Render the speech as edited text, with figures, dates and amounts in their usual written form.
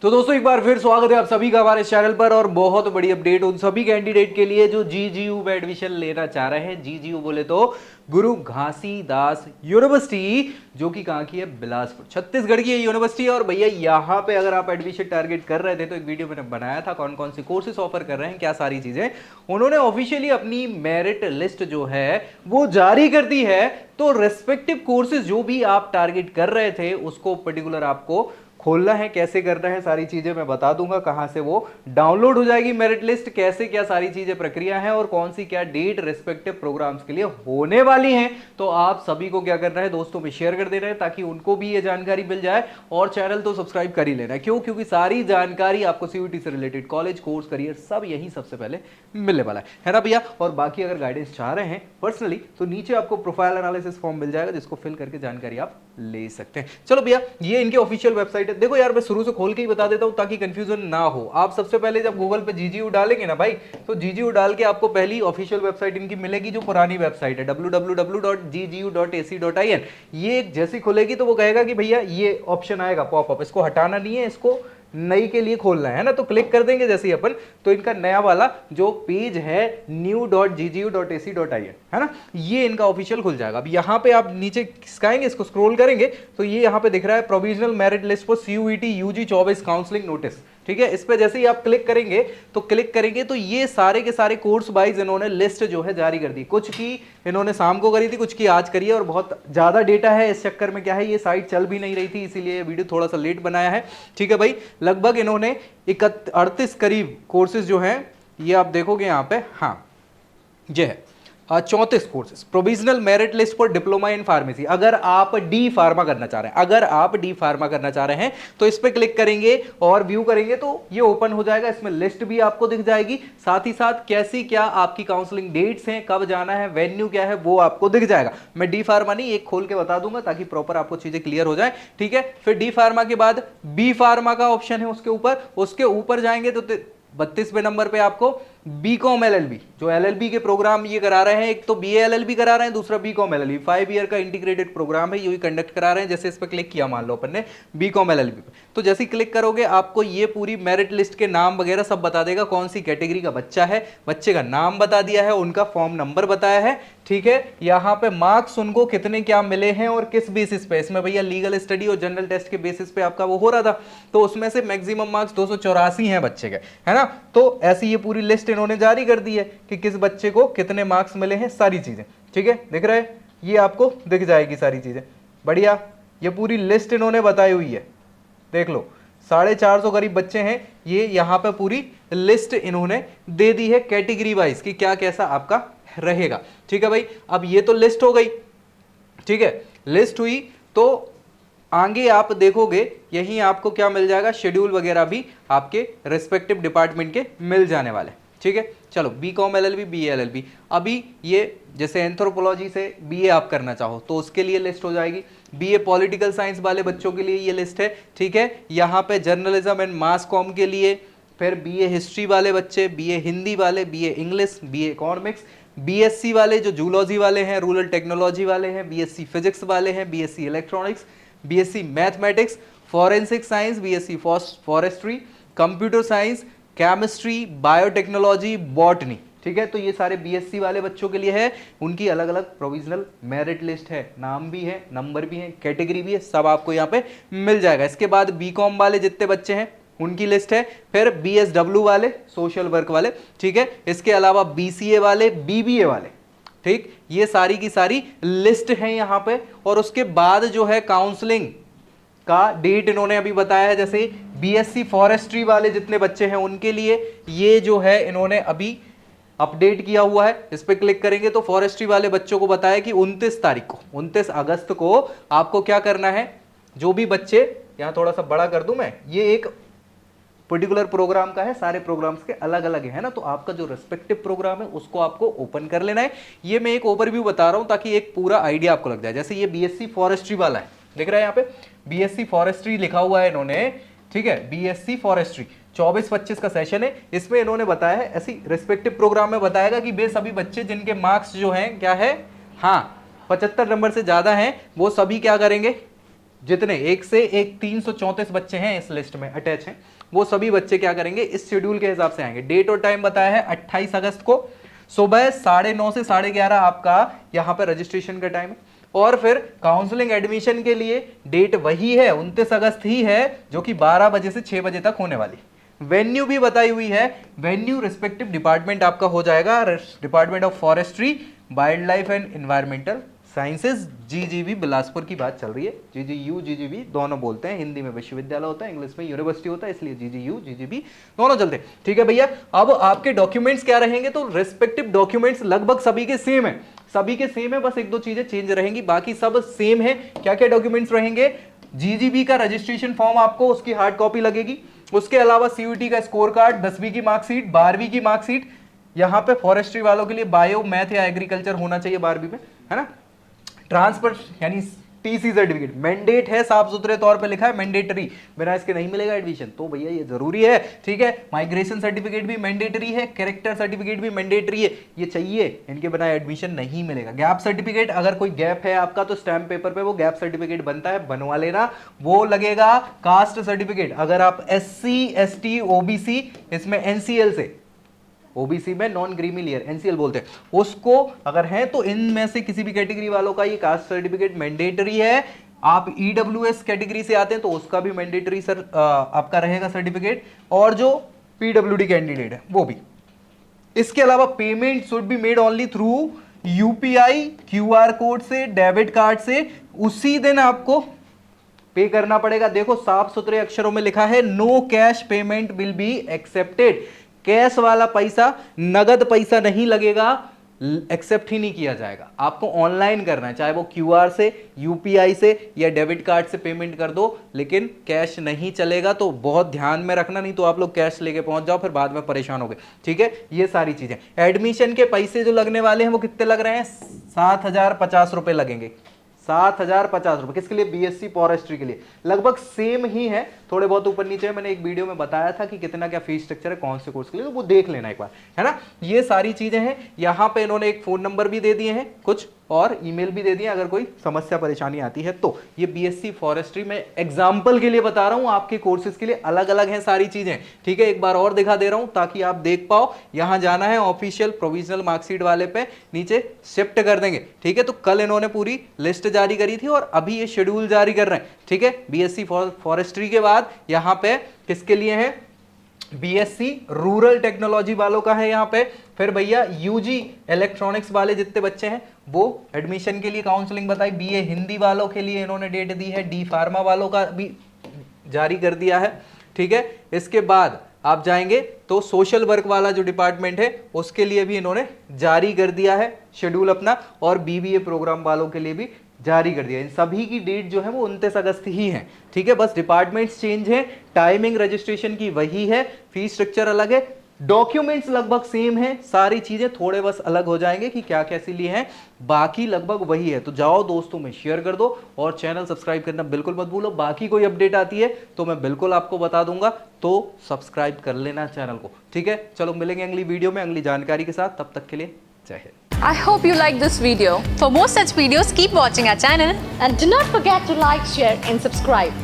तो दोस्तों एक बार फिर स्वागत है आप सभी का हमारे चैनल पर और बहुत बड़ी अपडेट उन सभी कैंडिडेट के लिए जो जीजीयू में एडमिशन लेना चाह रहे हैं। जीजीयू बोले तो गुरु घासीदास यूनिवर्सिटी, जो कि कहाँ की है, बिलासपुर छत्तीसगढ़ की है यूनिवर्सिटी। और भैया यहाँ पे अगर आप एडमिशन टारगेट कर रहे थे तो एक वीडियो मैंने बनाया था कौन कौन से कोर्सेज ऑफर कर रहे हैं, क्या सारी चीजें। उन्होंने ऑफिशियली अपनी मेरिट लिस्ट जो है वो जारी कर दी है। तो रेस्पेक्टिव कोर्सेज जो भी आप टारगेट कर रहे थे उसको पर्टिकुलर आपको खोलना है, कैसे करना है सारी चीजें मैं बता दूंगा, कहां से वो डाउनलोड हो जाएगी मेरिट लिस्ट, कैसे क्या सारी चीजें प्रक्रिया है और कौन सी क्या डेट रेस्पेक्टिव प्रोग्राम्स के लिए होने वाली हैं। तो आप सभी को क्या करना है, दोस्तों में शेयर कर देना है ताकि उनको भी ये जानकारी मिल जाए। और चैनल तो सब्सक्राइब कर ही लेना है, क्यों? क्योंकि सारी जानकारी आपको सीयूईटी से रिलेटेड कॉलेज कोर्स करियर सब यही सबसे पहले मिलने वाला है ना भैया। और बाकी अगर गाइडेंस चाह रहे हैं पर्सनली तो नीचे आपको प्रोफाइल एनालिसिस फॉर्म मिल जाएगा जिसको फिल करके जानकारी आप ले सकते हैं। चलो भैया ये इनकी ऑफिशियल वेबसाइट है। देखो यार मैं शुरू से खोल के ही बता देता हूं ताकि कंफ्यूजन ना हो। आप सबसे पहले जब गूगल पे जीजीयू डालेंगे ना भाई, तो जीजीयू डाल के आपको पहली ऑफिशियल वेबसाइट इनकी मिलेगी जो पुरानी वेबसाइट है www.ggu.ac.in। ये जैसी खुलेगी तो वो कहेगा कि भैया ये ऑप्शन आएगा पॉपअप, इसको हटाना नहीं है, इसको नई के लिए खोलना है ना। तो क्लिक कर देंगे जैसे ही अपन, तो इनका नया वाला जो पेज है new.ggu.ac.in है ना, ये इनका ऑफिशियल खुल जाएगा। अब यहाँ पे आप नीचे खिसकाएंगे, इसको स्क्रॉल करेंगे तो ये यहाँ पे दिख रहा है provisional merit list for CUET UG 24 counselling notice. ठीक है, इस पे जैसे ही आप क्लिक करेंगे तो ये सारे के सारे कोर्स वाइज इन्होंने लिस्ट जो है जारी कर दी। कुछ की इन्होंने शाम को करी थी, कुछ की आज करी है, और बहुत ज्यादा डेटा है। इस चक्कर में क्या है, ये साइट चल भी नहीं रही थी, इसीलिए वीडियो थोड़ा सा लेट बनाया है। ठीक है भाई, लगभग इन्होंने 38 करीब कोर्सेज जो हैं ये आप देखोगे यहाँ पे, हाँ ये है 34 courses provisional merit list for diploma in pharmacy. अगर आप डी फार्मा करना चाह रहे हैं, तो इस पे क्लिक करेंगे और व्यू करेंगे तो ये ओपन हो जाएगा। इसमें लिस्ट भी आपको दिख जाएगी, साथ ही साथ कैसी क्या आपकी काउंसलिंग डेट्स हैं, कब जाना है, वेन्यू क्या है, वो आपको दिख जाएगा। मैं डी फार्मा नहीं, एक खोल के बता दूंगा ताकि प्रॉपर आपको चीजें क्लियर हो जाए। ठीक है, फिर डी फार्मा के बाद बी फार्मा का ऑप्शन है उसके ऊपर जाएंगे तो 32वें नंबर पे आपको बीकॉम एलएलबी, जो एलएलबी के प्रोग्राम ये करा रहे हैं, एक तो बीए एलएलबी करा रहे हैं, दूसरा बीकॉम एलएलबी, 5 ईयर का इंटीग्रेटेड प्रोग्राम है, ये कंडक्ट करा रहे हैं। जैसे इस पर क्लिक किया मान लो अपन ने बीकॉम एलएलबी पे, तो जैसे ही क्लिक करोगे आपको ये पूरी मेरिट लिस्ट के नाम वगैरह सब बता देगा, कौन सी कैटेगरी का बच्चा है, बच्चे का नाम बता दिया है, उनका फॉर्म नंबर बताया है। ठीक है, यहाँ पे मार्क्स उनको कितने क्या मिले हैं और किस बेसिस पे। इसमें भैया लीगल स्टडी और जनरल टेस्ट के बेसिस पे आपका वो हो रहा था, तो उसमें से मैक्सिमम मार्क्स 284 हैं बच्चे के, है ना। तो ऐसी ये पूरी लिस्ट इन्होंने जारी कर दी है कि किस बच्चे को कितने मार्क्स मिले हैं, सारी चीजें। ठीक है, दिख रहा है, ये आपको दिख जाएगी सारी चीजें। बढ़िया, ये पूरी लिस्ट इन्होंने बताई हुई है, देख लो 450 करीब बच्चे हैं। ये यहाँ पे पूरी लिस्ट इन्होंने दे दी है कैटेगरी वाइज कि क्या कैसा आपका रहेगा। ठीक है भाई, अब ये तो लिस्ट हो गई। ठीक है, लिस्ट हुई तो आगे आप देखोगे यहीं आपको क्या मिल जाएगा, शेड्यूल वगैरह भी आपके रिस्पेक्टिव डिपार्टमेंट के मिल जाने वाले। ठीक है, चलो बीकॉम एलएलबी, बीए एलएलबी, अभी ये जैसे एंथ्रोपोलॉजी से बीए आप करना चाहो तो उसके लिए लिस्ट हो जाएगी। बीए पॉलिटिकल साइंस वाले बच्चों के लिए ये लिस्ट है। ठीक है, यहाँ पे जर्नलिज्म एंड मास कॉम के लिए, फिर बीए हिस्ट्री वाले बच्चे, बीए हिंदी वाले, BA English, BA economics, BSc वाले जो जूलॉजी वाले हैं, रूरल टेक्नोलॉजी वाले हैं, बीएससी फिजिक्स वाले हैं, BSc electronics, BSc mathematics, forensic science, BSc forestry, computer science, chemistry, biotechnology, botany. ठीक है, तो ये सारे बीएससी वाले बच्चों के लिए है, उनकी अलग अलग प्रोविजनल मेरिट लिस्ट है, नाम भी है, नंबर भी है, कैटेगरी भी है, सब आपको यहाँ पे मिल जाएगा। इसके बाद बीकॉम वाले जितने बच्चे हैं उनकी लिस्ट है, फिर बीएसडब्ल्यू वाले, सोशल वर्क वाले। ठीक है, इसके अलावा बीसीए वाले, बीबीए वाले। ठीक, ये सारी की सारी लिस्ट है यहाँ पे। और उसके बाद जो है काउंसलिंग का डेट इन्होंने अभी बताया है। जैसे बीएससी फॉरेस्ट्री वाले जितने बच्चे हैं उनके लिए ये जो है इन्होंने अभी अपडेट किया हुआ है। इस पे क्लिक करेंगे तो फॉरेस्ट्री वाले बच्चों को बताया कि 29 अगस्त को आपको क्या करना है। जो भी बच्चे, यहां थोड़ा सा बड़ा कर दूं मैं, ये एक पर्टिकुलर प्रोग्राम का है, सारे प्रोग्राम्स के अलग अलग है ना, तो आपका जो रेस्पेक्टिव प्रोग्राम है उसको आपको ओपन कर लेना है। ये मैं एक ओवरव्यू बता रहा हूं ताकि एक पूरा आइडिया आपको लग जाए। जैसे ये बीएससी फॉरेस्ट्री वाला है, दिख रहा है यहाँ पे बीएससी फॉरेस्ट्री लिखा हुआ है इन्होंने। ठीक है, बीएससी फॉरेस्ट्री 24-25 का सेशन है। इसमें इन्होंने बताया है, ऐसी रेस्पेक्टिव प्रोग्राम में बताएगा कि बे सभी बच्चे जिनके मार्क्स जो हैं क्या है, हाँ 75 नंबर से ज्यादा हैं, वो सभी क्या करेंगे, जितने एक से एक 334 बच्चे हैं इस लिस्ट में अटैच हैं, वो सभी बच्चे क्या करेंगे इस शेड्यूल के हिसाब से आएंगे। डेट और टाइम बताया है 28 अगस्त को सुबह 9:30 से 11:30 आपका यहाँ पे रजिस्ट्रेशन का टाइम है। और फिर काउंसलिंग एडमिशन के लिए डेट वही है 29 अगस्त ही है, जो कि 12 बजे से 6 बजे तक होने वाली। वेन्यू भी बताई हुई है, वेन्यू रिस्पेक्टिव डिपार्टमेंट आपका हो जाएगा department of forestry, wildlife and environmental sciences, GGV Bilaspur की बात चल रही है। जीजीयू जीजीबी दोनों बोलते हैं, हिंदी में विश्वविद्यालय होता है, इंग्लिश में यूनिवर्सिटी होता है, इसलिए जीजीयू जीजीबी दोनों चलते हैं। ठीक है भैया, अब आपके डॉक्यूमेंट्स क्या रहेंगे, तो रिस्पेक्टिव डॉक्यूमेंट्स लगभग सभी के सेम है, सभी के सेम है, बस एक दो चीजें चेंज रहेंगी, बाकी सब सेम है। क्या क्या डॉक्यूमेंट्स रहेंगे, जीजीबी का रजिस्ट्रेशन फॉर्म आपको उसकी हार्ड कॉपी लगेगी, उसके अलावा सीयूटी का स्कोर कार्ड, 10वीं की मार्कशीट, 12वीं की मार्कशीट, यहाँ पे फॉरेस्ट्री वालों के लिए बायो मैथ या एग्रीकल्चर होना चाहिए 12वीं में, है ना। ट्रांसफर यानी टीसी सर्टिफिकेट मैंडेट है, साफ सुथरे तौर पे लिखा है मैंडेटरी, बिना इसके नहीं मिलेगा एडमिशन, तो भैया ये जरूरी है। ठीक है, माइग्रेशन सर्टिफिकेट भी मैंडेटरी है, कैरेक्टर सर्टिफिकेट भी मैंडेटरी है, ये चाहिए, इनके बिना एडमिशन नहीं मिलेगा। गैप सर्टिफिकेट, अगर कोई गैप है आपका तो स्टैम्प पेपर पे वो गैप सर्टिफिकेट बनता है, बनवा लेना, वो लगेगा। कास्ट सर्टिफिकेट, अगर आप SC ST OBC इसमें NCL से, ओबीसी में नॉन क्रीमी लेयर एनसीएल बोलते हैं उसको, अगर है तो इनमें से किसी भी कैटेगरी वालों का ये कास्ट सर्टिफिकेट मैंडेटरी है। आप ईडब्ल्यूएस कैटेगरी से आते हैं तो उसका भी मैंडेटरी सर आपका रहेगा सर्टिफिकेट, और जो पीडब्ल्यूडी कैंडिडेट है वो भी। इसके अलावा payment should be made only through UPI, QR code से, डेबिट कार्ड से, उसी दिन आपको पे करना पड़ेगा। देखो साफ सुथरे अक्षरों में लिखा है, no cash payment will be accepted, cash वाला पैसा, नगद पैसा नहीं लगेगा, एक्सेप्ट ही नहीं किया जाएगा, आपको ऑनलाइन करना है, चाहे वो क्यूआर से, यूपीआई से या डेबिट कार्ड से पेमेंट कर दो, लेकिन कैश नहीं चलेगा। तो बहुत ध्यान में रखना, नहीं तो आप लोग कैश लेके पहुंच जाओ फिर बाद में परेशान हो गए। ठीक है, ये सारी चीजें। एडमिशन के पैसे जो लगने वाले हैं वो कितने लग रहे हैं, 7,050 रुपए लगेंगे, 7,050 रुपए। किसके लिए, बीएससी फॉरेस्ट्री के लिए। लगभग सेम ही है, थोड़े बहुत ऊपर नीचे है, मैंने एक वीडियो में बताया था कि कितना क्या फीस स्ट्रक्चर है कौन से कोर्स के लिए, तो वो देख लेना एक बार, है ना। ये सारी चीजें हैं। यहाँ पे इन्होंने एक फोन नंबर भी दे दिए हैं कुछ, और ईमेल भी दे दिए अगर कोई समस्या परेशानी आती है तो। ये बीएससी फॉरेस्ट्री में एग्जाम्पल के लिए बता रहा हूं, आपके कोर्सेज के लिए अलग अलग हैं सारी चीजें। ठीक है, एक बार और दिखा दे रहा हूं ताकि आप देख पाओ। यहां जाना है ऑफिशियल प्रोविजनल मार्कशीट वाले पे, नीचे शिफ्ट कर देंगे। ठीक है, तो कल इन्होंने पूरी लिस्ट जारी करी थी और अभी ये शेड्यूल जारी कर रहे हैं। ठीक है, बीएससी फॉरेस्ट्री के बाद यहाँ पे किसके लिए है, बीएससी रूरल टेक्नोलॉजी वालों का है यहाँ पे। फिर भैया यूजी इलेक्ट्रॉनिक्स वाले जितने बच्चे हैं वो एडमिशन के लिए काउंसलिंग बताई। बीए हिंदी वालों के लिए इन्होंने डेट दी है, डी फार्मा वालों का भी जारी कर दिया है। ठीक है, इसके बाद आप जाएंगे तो सोशल वर्क वाला जो डिपार्टमेंट है उसके लिए भी इन्होंने जारी कर दिया है शेड्यूल अपना, और बीबीए प्रोग्राम वालों के लिए भी जारी कर दिया। इन सभी की डेट जो है वो 29 अगस्त ही है। ठीक है, बस डिपार्टमेंट्स चेंज है, टाइमिंग रजिस्ट्रेशन की वही है, फीस स्ट्रक्चर अलग है, डॉक्यूमेंट्स लगभग सेम है, सारी चीजें थोड़े बस अलग हो जाएंगे कि क्या कैसी लिए हैं, बाकी लगभग वही है। तो जाओ दोस्तों में शेयर कर दो और चैनल सब्सक्राइब करना बिल्कुल मत भूलो। बाकी कोई अपडेट आती है तो मैं बिल्कुल आपको बता दूंगा, तो सब्सक्राइब कर लेना चैनल को। ठीक है, चलो मिलेंगे अगली वीडियो में अगली जानकारी के साथ, तब तक के लिए जय Hind. I hope you like this video. For more such videos, keep watching our channel. And do not forget to like, share and subscribe.